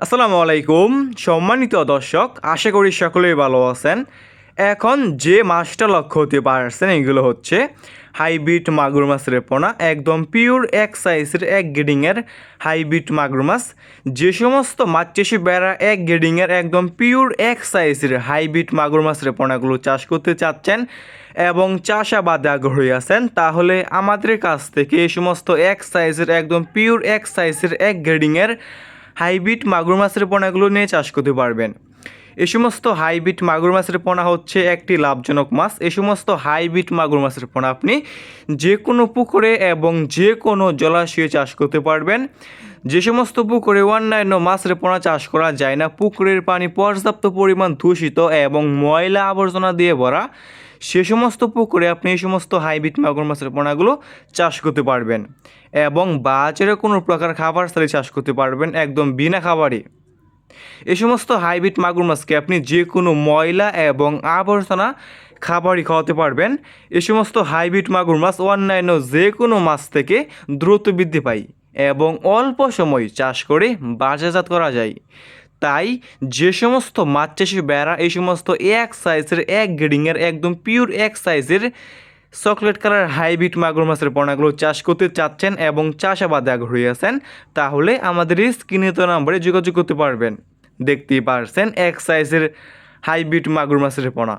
আসসালামু আলাইকুম সম্মানিত দর্শক, আশা করি সকলেই ভালো আছেন। এখন যে মাছটা লক্ষ্য হতে পারছেন এগুলো হচ্ছে হাইব্রিড মাগুর মাছের পোনা, একদম পিওর এক সাইজের এক গ্রেডিংয়ের হাইব্রিড মাগুর মাছ। যে সমস্ত মাছ চাষি বেড়া এক গ্রেডিংয়ের একদম পিওর এক সাইজের হাইব্রিড মাগুর মাছের পোনাগুলো চাষ করতে চাচ্ছেন এবং চাষাবাদে আগ্রহী আছেন, তাহলে আমাদের কাছ থেকে এই সমস্ত এক সাইজের একদম পিওর এক সাইজের এক গ্রেডিংয়ের হাইব্রিড মাগুর মাছের পোনাগুলো নিয়ে চাষ করতে পারবেন। এই সমস্ত হাইব্রিড মাগুর মাছের পোনা হচ্ছে একটি লাভজনক মাছ। এই সমস্ত হাইব্রিড মাগুর মাছের পোনা আপনি যে কোনো পুকুরে এবং যে কোনো জলাশয়ে চাষ করতে পারবেন। যে সমস্ত পুকুরে অন্যান্য মাছের পোনা চাষ করা যায় না, পুকুরের পানি পর্যাপ্ত পরিমাণ দূষিত এবং ময়লা আবর্জনা দিয়ে ভরা, সে সমস্ত পুকুরে আপনি এই সমস্ত হাইব্রিড মাগুর মাছের পোনাগুলো চাষ করতে পারবেন এবং বাজারে কোনো প্রকার খাবার ছাড়াই চাষ করতে পারবেন, একদম বিনা খাবারে। এই সমস্ত হাইব্রিড মাগুর মাছকে আপনি যে কোনো ময়লা এবং আবর্জনা খাবারই খাওয়াতে পারবেন। এই সমস্ত হাইব্রিড মাগুর মাছ অন্যান্য যে কোনো মাছ থেকে দ্রুত বৃদ্ধি পায় এবং অল্প সময় চাষ করে বাজারজাত করা যায়। তাই যে সমস্ত মাছ চাষি বেড়া এই সমস্ত এক সাইজের এক গ্রেডিংয়ের একদম পিওর এক সাইজের চকলেট কালার হাইব্রিড মাগুর মাছের পোনাগুলো চাষ করতে চাচ্ছেন এবং চাষাবাদে আগ্রহী আছেন, তাহলে আমাদের এই স্ক্রিনে তো নাম্বারে যোগাযোগ করতে পারবেন। দেখতেই পারছেন এক সাইজের হাইব্রিড মাগুর মাছের পোনা।